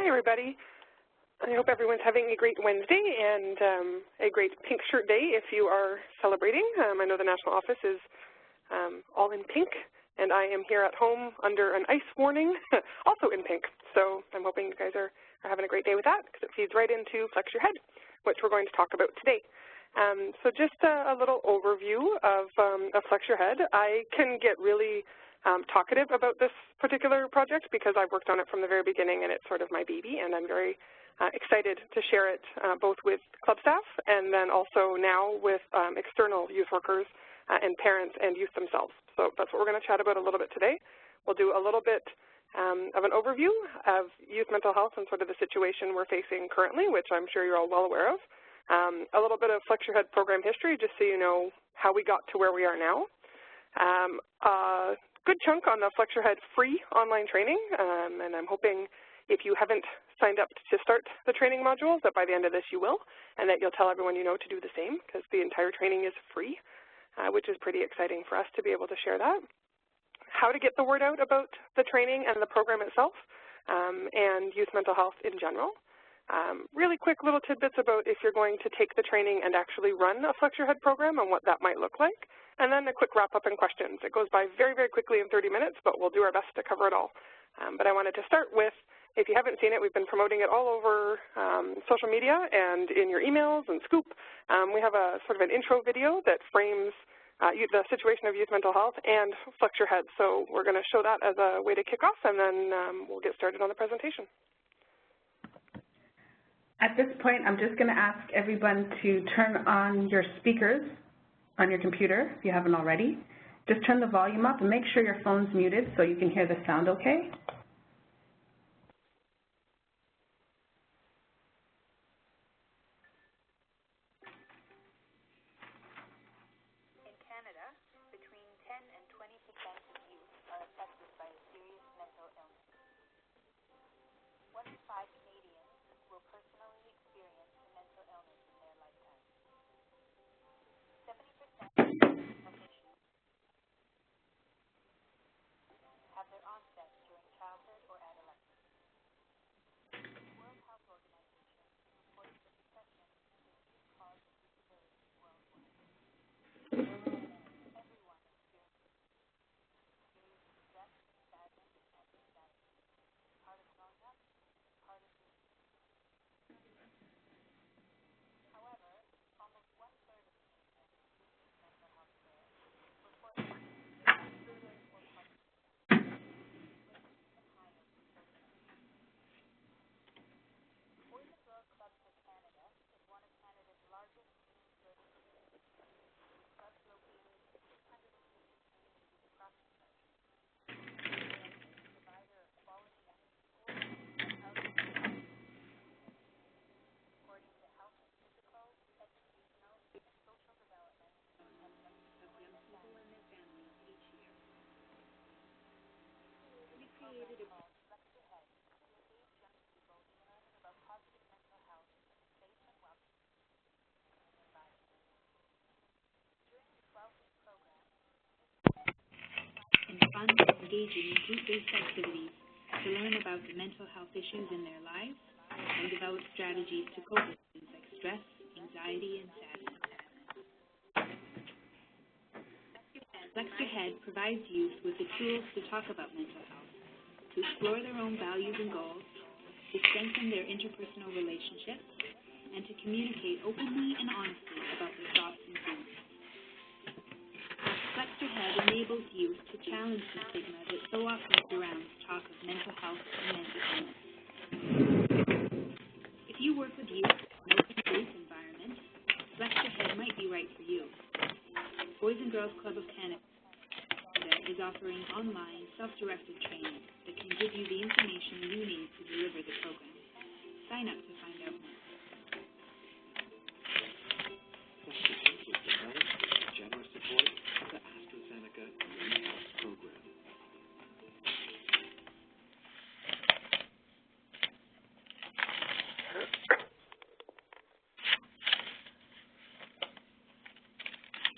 Hi, everybody. I hope everyone's having a great Wednesday and a great pink shirt day if you are celebrating. I know the national office is all in pink, and I am here at home under an ice warning, also in pink. So I'm hoping you guys are having a great day with that because it feeds right into Flex Your Head, which we're going to talk about today. So just a little overview of Flex Your Head. I can get really talkative about this particular project because I've worked on it from the very beginning and it's sort of my baby, and I'm very excited to share it both with club staff and then also now with external youth workers and parents and youth themselves. So that's what we're going to chat about a little bit today. We'll do a little bit of an overview of youth mental health and sort of the situation we're facing currently, which I'm sure you're all well aware of. A little bit of Flex Your Head program history, just so you know how we got to where we are now. Good chunk on the Flex Your Head free online training, and I'm hoping if you haven't signed up to start the training modules that by the end of this you will, and that you'll tell everyone you know to do the same because the entire training is free, which is pretty exciting for us to be able to share that. How to get the word out about the training and the program itself, and youth mental health in general. Really quick little tidbits about if you're going to take the training and actually run a Flex Your Head program and what that might look like. And then a quick wrap-up and questions. It goes by very, very quickly in 30 minutes, but we'll do our best to cover it all. But I wanted to start with, if you haven't seen it, we've been promoting it all over social media and in your emails and Scoop. We have a sort of an intro video that frames the situation of youth mental health and Flex Your Head. So we're going to show that as a way to kick off, and then we'll get started on the presentation. At this point, I'm just going to ask everyone to turn on your speakers on your computer, if you haven't already. Just turn the volume up and make sure your phone's muted so you can hear the sound okay. In Canada, between 10 and 20% of youth are affected by a serious mental illness. 1 in 5 Canadians will personally experience a mental illness in their lifetime. 70% of issues have their onset during childhood or adolescence. The World Health Organization reports that depression is the leading cause of disability worldwide. Everyone experiences stress, sadness, and anxiety. Part of growing up, part of being. However, almost one-third of Canadians who seek mental health care report or Boys and Girls Clubs of Canada is one of Canada's largest teen service communities, with clubs located in 650 communities across the country. Provider of quality after-school and outreach according to health, physical, educational, and social development of young people and their families each year. We created a called Flex Your Head to engage young people in learning about positive mental health in a safe and welcoming environment. During the 12-week program, and fun, engaging, group-based activities to learn about the mental health issues in their lives and develop strategies to cope with things like stress, anxiety, and sadness. Flex Your Head provides youth with the tools to talk about mental health, to explore their own values and goals, to strengthen their interpersonal relationships, and to communicate openly and honestly about their thoughts and feelings. Flex Your Head enables youth to challenge the stigma that so often surrounds talk of mental health and mental illness. If you work with youth in an open-based environment, Flex Your Head might be right for you. Boys and Girls Club of Canada is offering online, self-directed training that can give you the information you need to deliver the program. Sign up to find out more. Generous support of the AstraZeneca Youth Health Program.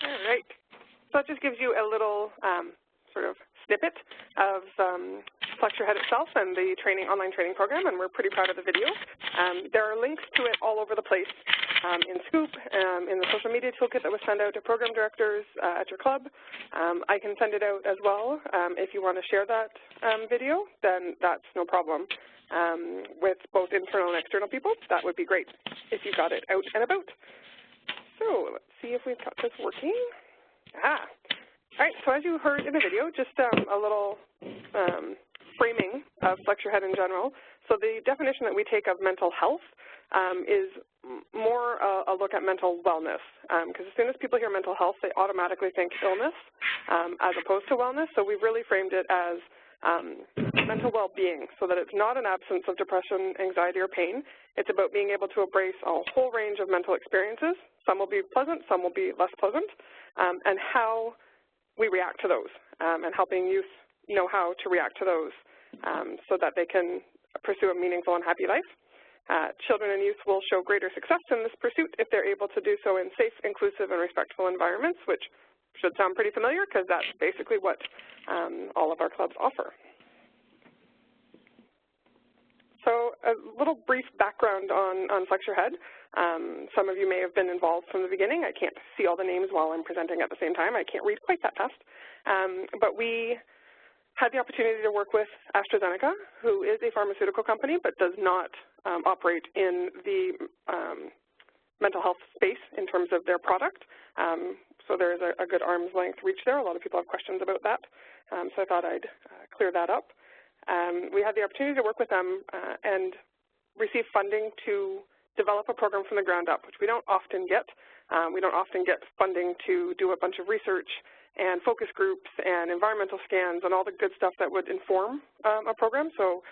All right. So that just gives you a little sort of snippet of FlexYourHead itself and the online training program, and we're pretty proud of the video. There are links to it all over the place in Scoop, in the social media toolkit that was sent out to program directors at your club. I can send it out as well. If you want to share that video, then that's no problem. With both internal and external people, that would be great if you got it out and about. So let's see if we've got this working. All right, so as you heard in the video, just a little framing of FlexYourHead in general. So the definition that we take of mental health is more a look at mental wellness, because as soon as people hear mental health, they automatically think illness as opposed to wellness. So we've really framed it as mental well-being, so that it's not an absence of depression, anxiety, or pain. It's about being able to embrace a whole range of mental experiences. Some will be pleasant, some will be less pleasant, and how we react to those, and helping youth know how to react to those so that they can pursue a meaningful and happy life. Children and youth will show greater success in this pursuit if they're able to do so in safe, inclusive, and respectful environments, which should sound pretty familiar because that's basically what all of our clubs offer. So a little brief background on FlexYourHead. Some of you may have been involved from the beginning. I can't see all the names while I'm presenting at the same time. I can't read quite that fast. But we had the opportunity to work with AstraZeneca, who is a pharmaceutical company but does not operate in the mental health space in terms of their product. So there's a good arm's length reach there. A lot of people have questions about that. So I thought I'd clear that up. We had the opportunity to work with them and receive funding to develop a program from the ground up, which we don't often get. We don't often get funding to do a bunch of research and focus groups and environmental scans and all the good stuff that would inform a program. So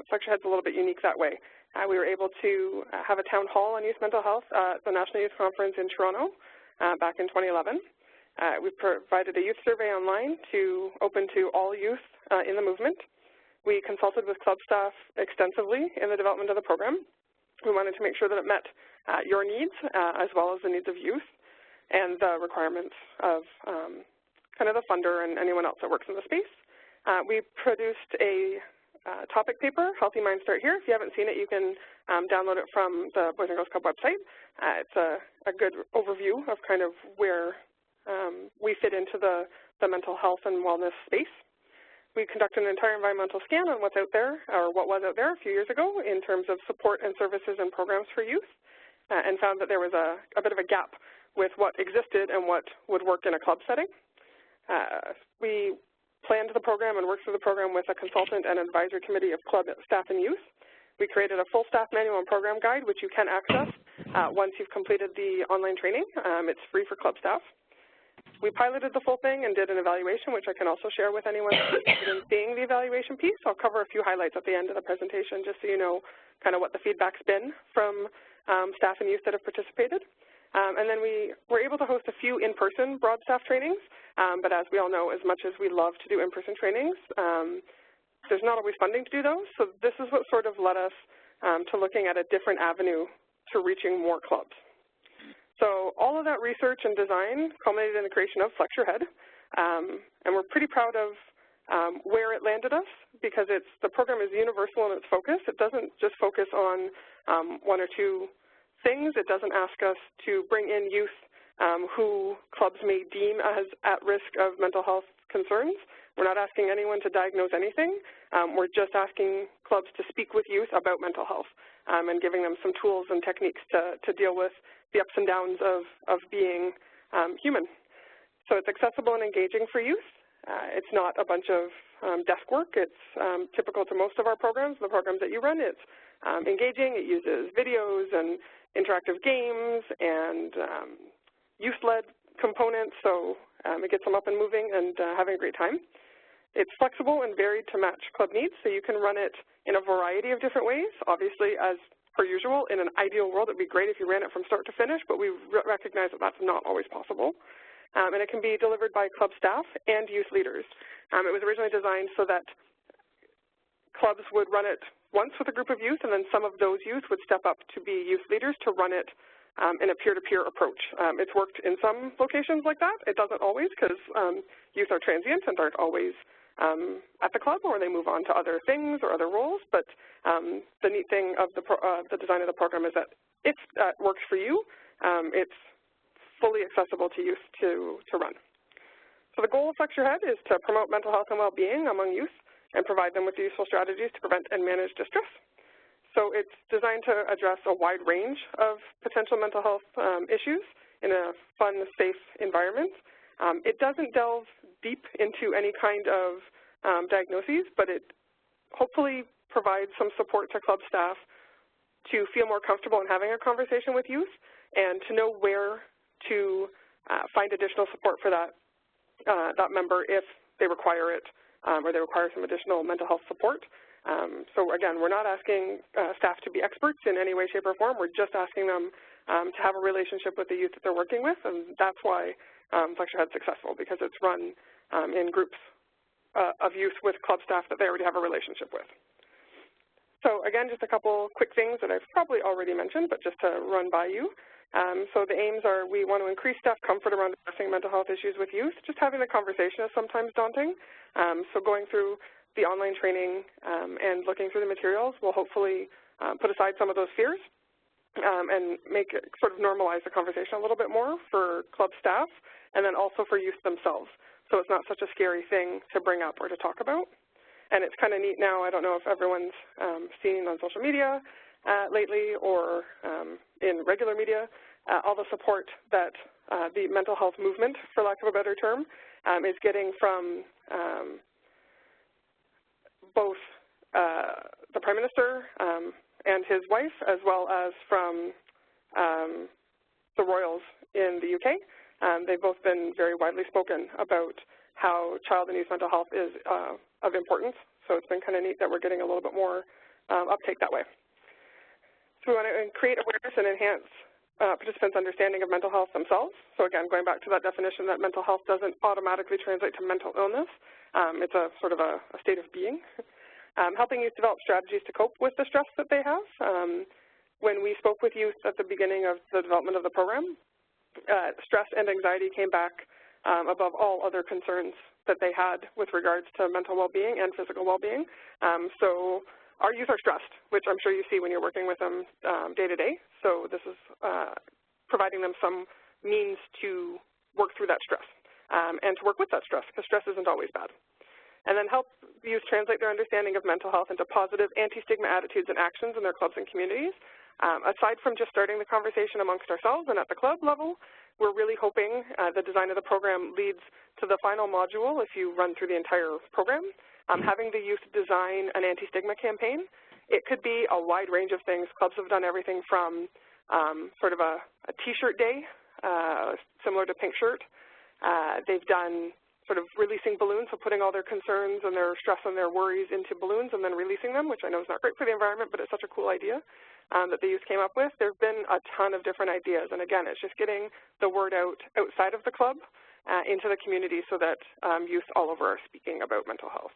FlexYourHead's a little bit unique that way. We were able to have a town hall on youth mental health at the National Youth Conference in Toronto back in 2011. We provided a youth survey online open to all youth in the movement. We consulted with club staff extensively in the development of the program. We wanted to make sure that it met your needs as well as the needs of youth and the requirements of kind of the funder and anyone else that works in the space. We produced a topic paper, Healthy Minds Start Here. If you haven't seen it, you can download it from the Boys and Girls Club website. It's a good overview of kind of where we fit into the mental health and wellness space. We conducted an entire environmental scan on what's out there, or what was out there a few years ago in terms of support and services and programs for youth, and found that there was a bit of a gap with what existed and what would work in a club setting. We planned the program and worked through the program with a consultant and advisory committee of club staff and youth. We created a full staff manual and program guide, which you can access once you've completed the online training. It's free for club staff. We piloted the full thing and did an evaluation, which I can also share with anyone interested in seeing the evaluation piece. I'll cover a few highlights at the end of the presentation just so you know kind of what the feedback's been from staff and youth that have participated. And then we were able to host a few in-person broad staff trainings, but as we all know, as much as we love to do in-person trainings, there's not always funding to do those. So this is what sort of led us to looking at a different avenue to reaching more clubs. So all of that research and design culminated in the creation of FlexYourHead, and we're pretty proud of where it landed us because the program is universal in its focus. It doesn't just focus on one or two things. It doesn't ask us to bring in youth who clubs may deem as at risk of mental health concerns. We're not asking anyone to diagnose anything. We're just asking clubs to speak with youth about mental health and giving them some tools and techniques to deal with the ups and downs of being human. So it's accessible and engaging for youth. It's not a bunch of desk work. It's typical to most of our programs, the programs that you run. It's engaging. It uses videos and interactive games and youth-led components, so it gets them up and moving and having a great time. It's flexible and varied to match club needs, so you can run it in a variety of different ways. Obviously, as per usual, in an ideal world, it would be great if you ran it from start to finish, but we recognize that that's not always possible. And it can be delivered by club staff and youth leaders. It was originally designed so that clubs would run it once with a group of youth, and then some of those youth would step up to be youth leaders to run it in a peer-to-peer approach. It's worked in some locations like that. It doesn't always because youth are transient and aren't always at the club, or they move on to other things or other roles. But the neat thing of the design of the program is that if that works for you, it's fully accessible to youth to run. So the goal of Flex Your Head is to promote mental health and well-being among youth and provide them with useful strategies to prevent and manage distress. So it's designed to address a wide range of potential mental health issues in a fun, safe environment. It doesn't delve deep into any kind of diagnoses, but it hopefully provides some support to club staff to feel more comfortable in having a conversation with youth and to know where to find additional support for that member if they require it or they require some additional mental health support. So again, we're not asking staff to be experts in any way, shape, or form. We're just asking them to have a relationship with the youth that they're working with, and that's why Flex Your Head's successful, because it's run in groups of youth with club staff that they already have a relationship with. So again, just a couple quick things that I've probably already mentioned, but just to run by you. So the aims are we want to increase staff comfort around addressing mental health issues with youth. Just having the conversation is sometimes daunting. So going through the online training and looking through the materials will hopefully put aside some of those fears and make it sort of normalize the conversation a little bit more for club staff and then also for youth themselves. So it's not such a scary thing to bring up or to talk about. And it's kind of neat now. I don't know if everyone's seen on social media lately or in regular media all the support that the mental health movement, for lack of a better term, is getting from both the Prime Minister and his wife, as well as from the Royals in the UK. They've both been very widely spoken about how child and youth mental health is of importance. So it's been kind of neat that we're getting a little bit more uptake that way. So we want to create awareness and enhance participants' understanding of mental health themselves. So again, going back to that definition that mental health doesn't automatically translate to mental illness. It's a sort of a state of being. Helping youth develop strategies to cope with the stress that they have. When we spoke with youth at the beginning of the development of the program, stress and anxiety came back above all other concerns that they had with regards to mental well-being and physical well-being. So our youth are stressed, which I'm sure you see when you're working with them day to day. So this is providing them some means to work through that stress and to work with that stress, because stress isn't always bad. And then help youth translate their understanding of mental health into positive anti-stigma attitudes and actions in their clubs and communities. Aside from just starting the conversation amongst ourselves and at the club level, we're really hoping the design of the program leads to the final module if you run through the entire program. Having the youth design an anti-stigma campaign. It could be a wide range of things. Clubs have done everything from sort of a T-shirt day, similar to Pink Shirt. They've done sort of releasing balloons, so putting all their concerns and their stress and their worries into balloons and then releasing them, which I know is not great for the environment, but it's such a cool idea that the youth came up with. There have been a ton of different ideas, and again, it's just getting the word out outside of the club into the community so that youth all over are speaking about mental health.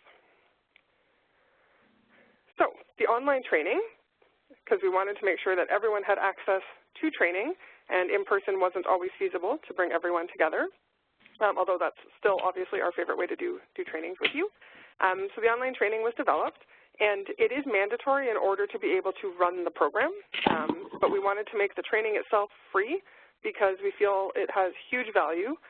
So the online training, because we wanted to make sure that everyone had access to training and in-person wasn't always feasible to bring everyone together. Although that's still obviously our favorite way to do trainings with you. So the online training was developed, and it is mandatory in order to be able to run the program, but we wanted to make the training itself free because we feel it has huge value.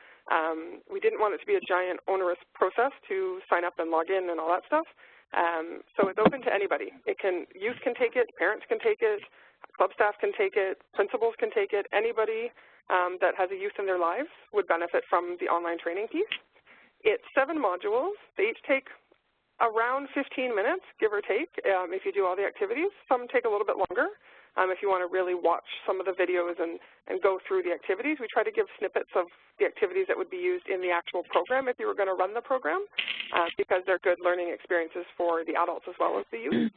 We didn't want it to be a giant onerous process to sign up and log in and all that stuff. So it's open to anybody. Youth can take it, parents can take it, club staff can take it, principals can take it, anybody that has a youth in their lives would benefit from the online training piece. It's 7 modules. They each take around 15 minutes, give or take, if you do all the activities. Some take a little bit longer if you want to really watch some of the videos and go through the activities. We try to give snippets of the activities that would be used in the actual program if you were going to run the program because they're good learning experiences for the adults as well as the youth.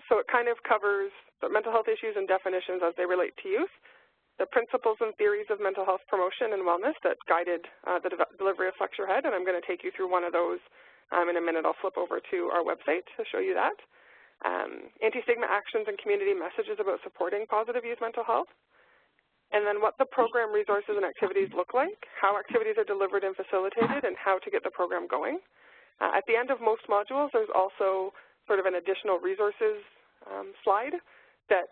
So it kind of covers the mental health issues and definitions as they relate to youth, the principles and theories of mental health promotion and wellness that guided the delivery of Flex Your Head, and I'm going to take you through one of those in a minute. I'll flip over to our website to show you that. Anti-stigma actions and community messages about supporting positive youth mental health, and then what the program resources and activities look like, how activities are delivered and facilitated, and how to get the program going. At the end of most modules, there's also sort of an additional resources slide that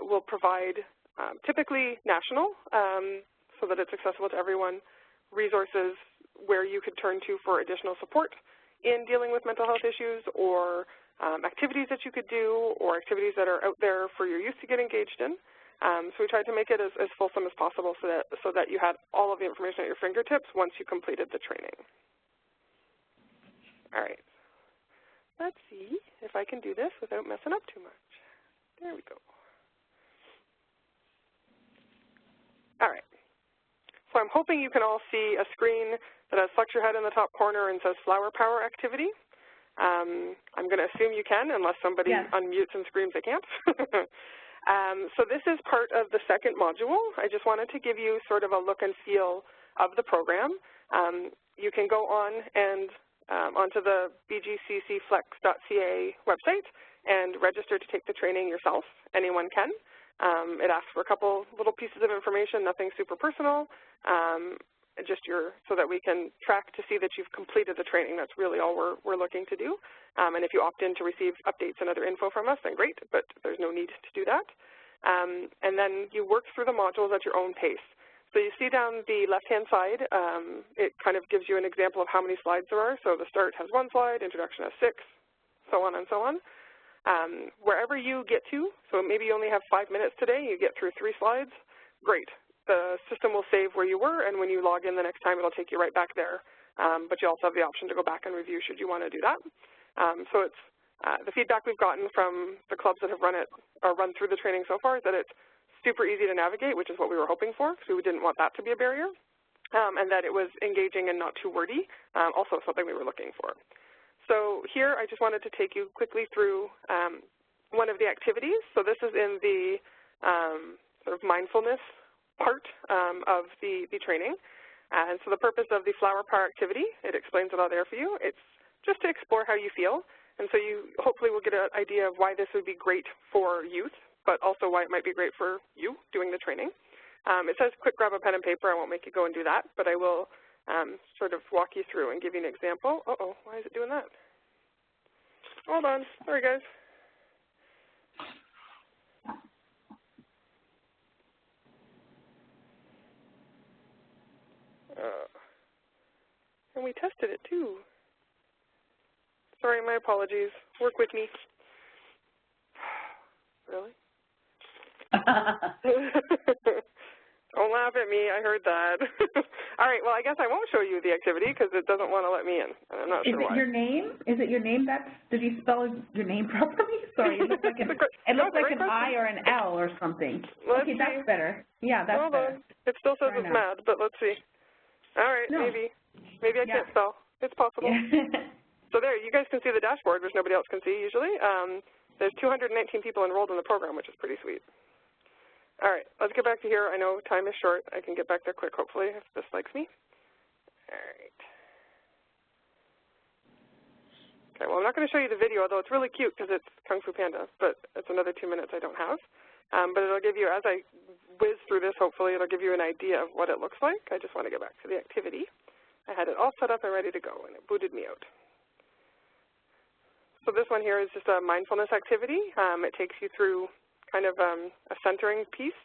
will provide typically national, so that it's accessible to everyone, resources where you could turn to for additional support in dealing with mental health issues, or activities that you could do, or activities that are out there for your youth to get engaged in. So we tried to make it as fulsome as possible so that you had all of the information at your fingertips once you completed the training. All right. Let's see if I can do this without messing up too much. There we go. All right. So I'm hoping you can all see a screen that has Flex Your Head in the top corner and says Flower Power Activity. I'm going to assume you can, unless somebody unmutes and screams they can't. So this is part of the second module. I just wanted to give you sort of a look and feel of the program. You can go on and onto the bgccflex.ca website and register to take the training yourself. Anyone can. It asks for a couple little pieces of information, nothing super personal, just so that we can track to see that you've completed the training. That's really all we're looking to do. And if you opt in to receive updates and other info from us, then great, but there's no need to do that. And then you work through the modules at your own pace. So you see down the left-hand side, it kind of gives you an example of how many slides there are. So the start has 1 slide, introduction has 6, so on and so on. Wherever you get to, so maybe you only have 5 minutes today, you get through 3 slides, great. The system will save where you were, and when you log in the next time, it'll take you right back there. But you also have the option to go back and review should you want to do that. So it's the feedback we've gotten from the clubs that have run through the training so far is that it's super easy to navigate, which is what we were hoping for, because we didn't want that to be a barrier, and that it was engaging and not too wordy, also something we were looking for. So here I just wanted to take you quickly through one of the activities. So this is in the sort of mindfulness part of the training. And so the purpose of the Flower Power activity, it explains it all there for you. It's just to explore how you feel. And so you hopefully will get an idea of why this would be great for youth, but also why it might be great for you doing the training. It says quick grab a pen and paper. I won't make you go and do that, but I will sort of walk you through and give you an example. Uh-oh, why is it doing that? Hold on. Sorry, guys. And we tested it, too. Sorry, my apologies. Work with me. Really? Don't laugh at me. I heard that. All right. Well, I guess I won't show you the activity because it doesn't want to let me in. I'm not sure why. Is it your name? Is it your name? Did you spell your name properly? Sorry, it looks like an I or an L or something. Okay, that's better. Yeah, that's better. Hold on. It still says it's mad, but let's see. All right, maybe I can't spell. It's possible. Yeah. So there, you guys can see the dashboard, which nobody else can see usually. There's 219 people enrolled in the program, which is pretty sweet. All right, let's get back to here. I know time is short. I can get back there quick, hopefully, if this likes me. All right. Okay, well, I'm not going to show you the video, although it's really cute because it's Kung Fu Panda, but it's another 2 minutes I don't have. But it'll give you, as I whiz through this, hopefully it'll give you an idea of what it looks like. I just want to get back to the activity. I had it all set up and ready to go, and it booted me out. So this one here is just a mindfulness activity. It takes you through kind of a centering piece,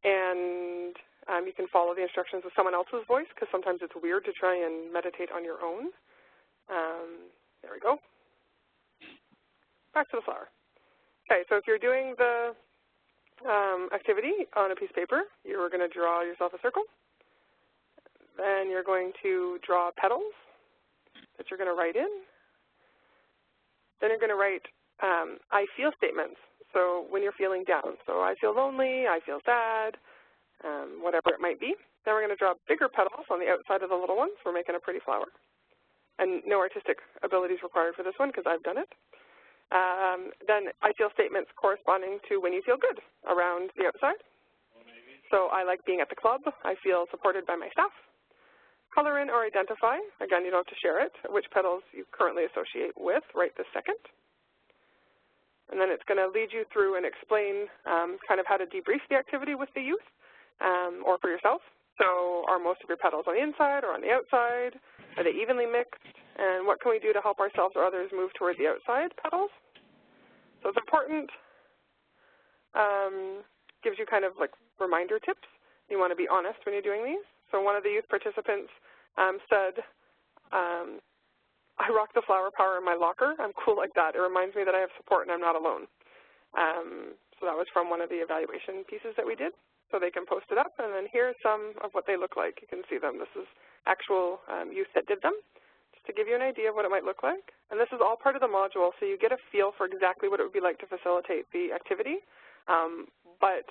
and you can follow the instructions with someone else's voice because sometimes it's weird to try and meditate on your own. There we go. Back to the flower. Okay, so if you're doing the activity on a piece of paper, you're going to draw yourself a circle. Then you're going to draw petals that you're going to write in. Then you're going to write I feel statements. So when you're feeling down, so I feel lonely, I feel sad, whatever it might be. Then we're going to draw bigger petals on the outside of the little ones. We're making a pretty flower. And no artistic abilities required for this one because I've done it. Then I feel statements corresponding to when you feel good around the outside. So I like being at the club. I feel supported by my staff. Color in or identify. Again, you don't have to share it. Which petals you currently associate with right this second. And then it's going to lead you through and explain kind of how to debrief the activity with the youth or for yourself. So are most of your petals on the inside or on the outside? Are they evenly mixed? and what can we do to help ourselves or others move toward the outside petals. So it's important, gives you kind of like reminder tips. You want to be honest when you're doing these. So one of the youth participants said, I rock the flower power in my locker. I'm cool like that. It reminds me that I have support and I'm not alone. So that was from one of the evaluation pieces that we did. So they can post it up, and then here's some of what they look like. You can see them. This is actual youth that did them, just to give you an idea of what it might look like. And this is all part of the module, so you get a feel for exactly what it would be like to facilitate the activity. But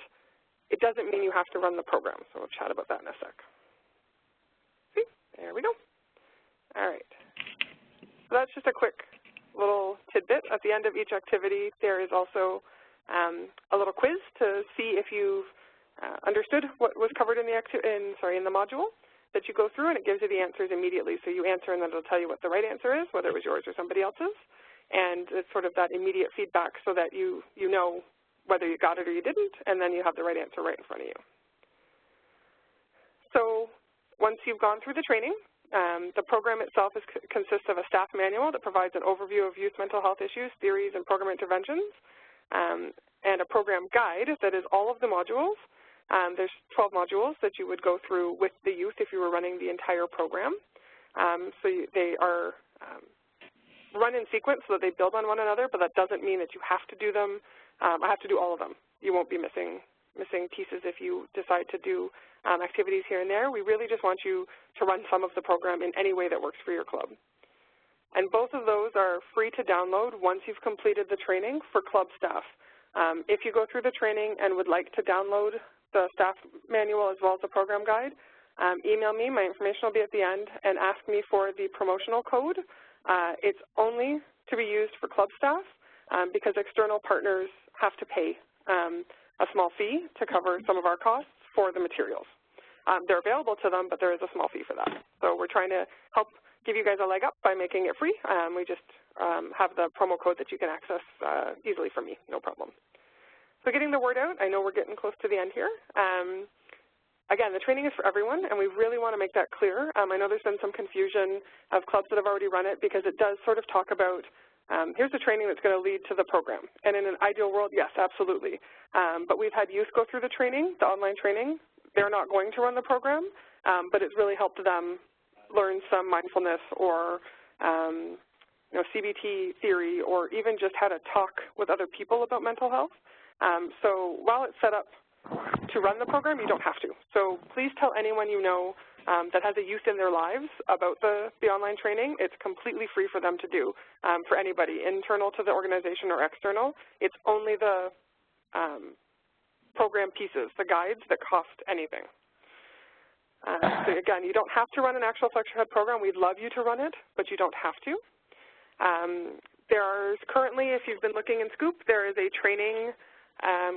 it doesn't mean you have to run the program, so we'll chat about that in a sec. See, there we go. All right. So that's just a quick little tidbit. At the end of each activity, there is also a little quiz to see if you've understood what was covered in the module that you go through, and it gives you the answers immediately. So you answer, and then it'll tell you what the right answer is, whether it was yours or somebody else's. And it's sort of that immediate feedback so that you know whether you got it or you didn't, and then you have the right answer right in front of you. So once you've gone through the training, the program itself consists of a staff manual that provides an overview of youth mental health issues, theories, and program interventions, and a program guide that is all of the modules. There's 12 modules that you would go through with the youth if you were running the entire program. They are run in sequence so that they build on one another, but that doesn't mean that you have to do them. I have to do all of them. You won't be missing pieces if you decide to do activities here and there. We really just want you to run some of the program in any way that works for your club. And both of those are free to download once you've completed the training for club staff. If you go through the training and would like to download the staff manual as well as the program guide, email me. My information will be at the end, and ask me for the promotional code. It's only to be used for club staff because external partners have to pay a small fee to cover some of our costs for the materials. They're available to them, but there is a small fee for that. So we're trying to help give you guys a leg up by making it free. We just have the promo code that you can access easily from me, no problem. So getting the word out, I know we're getting close to the end here. Again, the training is for everyone, and we really want to make that clear. I know there's been some confusion of clubs that have already run it because it does sort of talk about, here's the training that's going to lead to the program. And in an ideal world, yes, absolutely. But we've had youth go through the training, the online training. They're not going to run the program, but it's really helped them learn some mindfulness or CBT theory, or even just how to talk with other people about mental health. So while it's set up to run the program, you don't have to. So please tell anyone you know that has a youth in their lives about the online training. It's completely free for them to do, for anybody, internal to the organization or external. It's only the program pieces, the guides, that cost anything. So again, you don't have to run an actual FlexYourHead program. We'd love you to run it, but you don't have to. There's currently, if you've been looking in Scoop, there is a training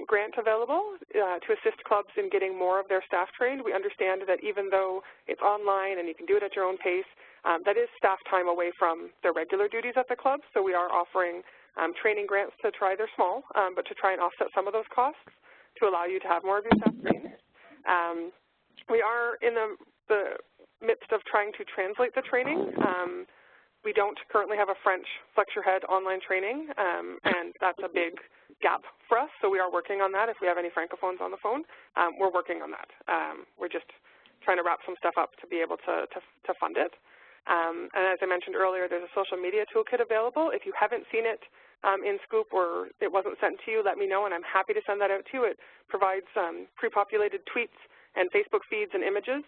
grant available to assist clubs in getting more of their staff trained. We understand that even though it's online and you can do it at your own pace, that is staff time away from their regular duties at the club. So we are offering training grants to try. They're small, but to try and offset some of those costs to allow you to have more of your staff trained. We are in the midst of trying to translate the training. We don't currently have a French FlexYourHead online training, and that's a big gap for us, so we are working on that. If we have any Francophones on the phone, we're working on that. We're just trying to wrap some stuff up to be able to fund it. And as I mentioned earlier, there's a social media toolkit available. If you haven't seen it in Scoop or it wasn't sent to you, let me know, and I'm happy to send that out to you. It provides pre-populated tweets and Facebook feeds and images,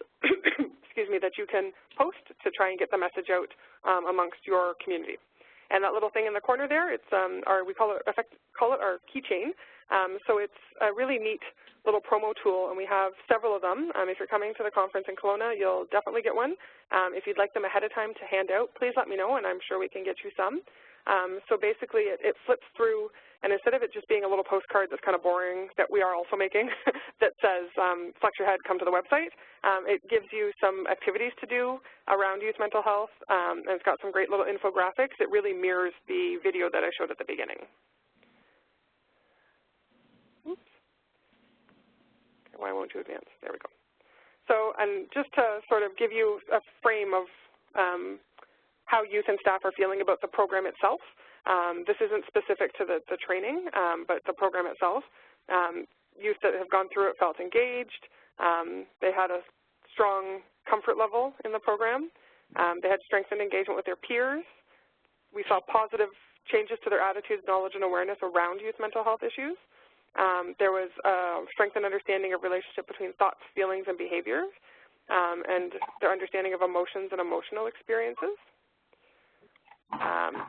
excuse me, that you can post to try and get the message out amongst your community. And that little thing in the corner there, it's we call it our keychain. So it's a really neat little promo tool, and we have several of them. If you're coming to the conference in Kelowna, you'll definitely get one. If you'd like them ahead of time to hand out, please let me know, and I'm sure we can get you some. So basically, it flips through, and instead of it just being a little postcard that's kind of boring that we are also making that says, FlexYourHead, come to the website, it gives you some activities to do around youth mental health, and it's got some great little infographics. It really mirrors the video that I showed at the beginning. Oops. Okay, why won't you advance? There we go. So, and just to sort of give you a frame of how youth and staff are feeling about the program itself. This isn't specific to the training, but the program itself. Youth that have gone through it felt engaged. They had a strong comfort level in the program. They had strengthened engagement with their peers. We saw positive changes to their attitudes, knowledge, and awareness around youth mental health issues. There was a strengthened understanding of relationship between thoughts, feelings, and behaviors, and their understanding of emotions and emotional experiences.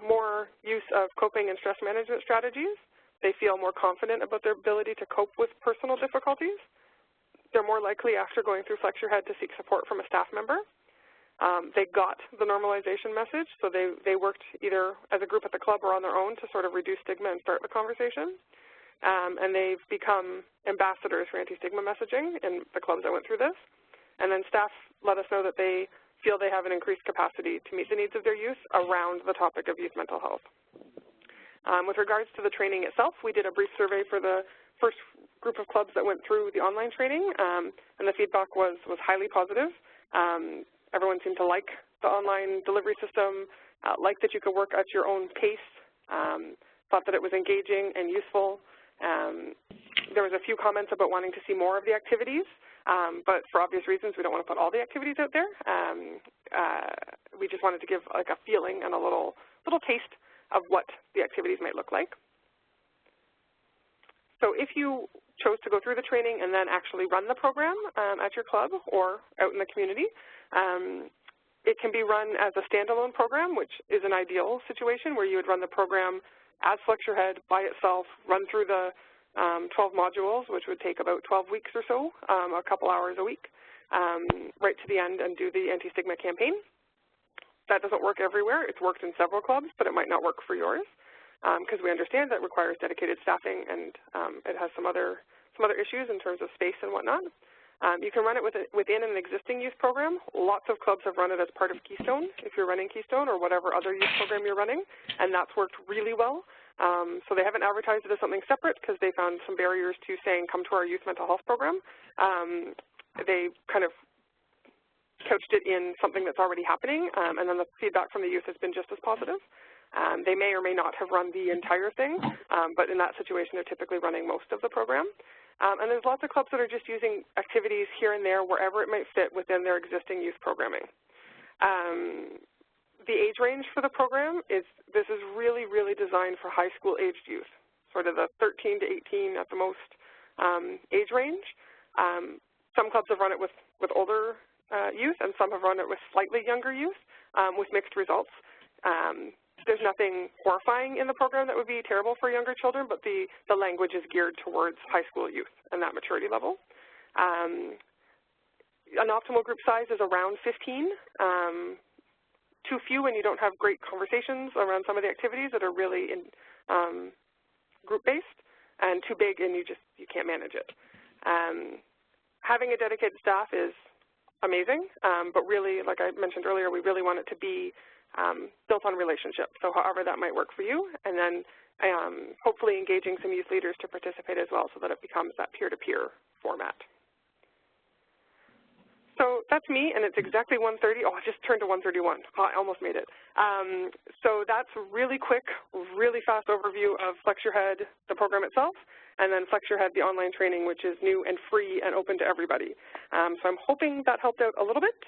More use of coping and stress management strategies. They feel more confident about their ability to cope with personal difficulties. They're more likely, after going through Flex Your Head, to seek support from a staff member. They got the normalization message, so they worked either as a group at the club or on their own to sort of reduce stigma and start the conversation. And they've become ambassadors for anti-stigma messaging in the clubs that went through this. And then staff let us know that they feel they have an increased capacity to meet the needs of their youth around the topic of youth mental health. With regards to the training itself, we did a brief survey for the first group of clubs that went through the online training, and the feedback was highly positive. Everyone seemed to like the online delivery system, liked that you could work at your own pace, thought that it was engaging and useful. There was a few comments about wanting to see more of the activities, but for obvious reasons, we don't want to put all the activities out there. We just wanted to give like a feeling and a little taste of what the activities might look like. So if you chose to go through the training and then actually run the program at your club or out in the community, it can be run as a standalone program, which is an ideal situation where you would run the program as Flex Your Head by itself, run through the 12 modules, which would take about 12 weeks or so, a couple hours a week, right to the end and do the anti-stigma campaign. That doesn't work everywhere. It's worked in several clubs, but it might not work for yours because we understand that it requires dedicated staffing and it has some other issues in terms of space and whatnot. You can run it within an existing youth program. Lots of clubs have run it as part of Keystone, if you're running Keystone or whatever other youth program you're running, and that's worked really well. So they haven't advertised it as something separate because they found some barriers to saying, come to our youth mental health program. They kind of couched it in something that's already happening, and then the feedback from the youth has been just as positive. They may or may not have run the entire thing, but in that situation, they're typically running most of the program. And there's lots of clubs that are just using activities here and there wherever it might fit within their existing youth programming. The age range for the program this is really, really designed for high school aged youth, sort of the 13 to 18 at the most age range. Some clubs have run it with older youth, and some have run it with slightly younger youth with mixed results. There's nothing horrifying in the program that would be terrible for younger children, but the language is geared towards high school youth and that maturity level. An optimal group size is around 15. Too few and you don't have great conversations around some of the activities that are really group-based, and too big and you can't manage it. Having a dedicated staff is amazing, but really, like I mentioned earlier, we really want it to be built on relationships, so however that might work for you, and then hopefully engaging some youth leaders to participate as well so that it becomes that peer-to-peer format. So that's me, and it's exactly 1:30. Oh, I just turned to 1:31. Oh, I almost made it. So that's a really quick, really fast overview of Flex Your Head, the program itself, and then Flex Your Head, the online training, which is new and free and open to everybody. So I'm hoping that helped out a little bit,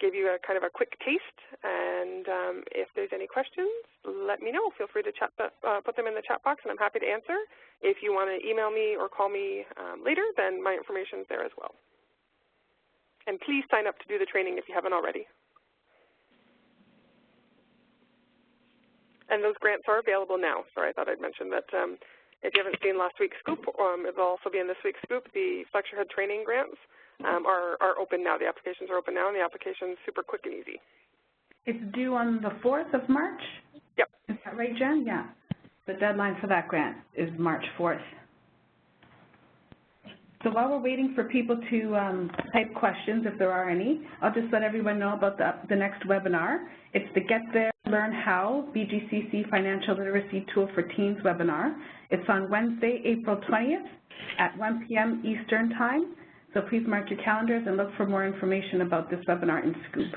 gave you a kind of a quick taste, and if there's any questions, let me know. Feel free to put them in the chat box, and I'm happy to answer. If you want to email me or call me later, then my information is there as well. And please sign up to do the training if you haven't already. And those grants are available now. Sorry, I thought I'd mention that if you haven't seen last week's scoop, it will also be in this week's scoop. The Flex Your Head training grants are open now. The applications are open now, and the application's super quick and easy. It's due on the 4th of March? Yep. Is that right, Jen? Yeah. The deadline for that grant is March 4th. So while we're waiting for people to type questions, if there are any, I'll just let everyone know about the next webinar. It's the Get There, Learn How BGCC Financial Literacy Tool for Teens webinar. It's on Wednesday, April 20th at 1 p.m. Eastern Time. So please mark your calendars and look for more information about this webinar in Scoop.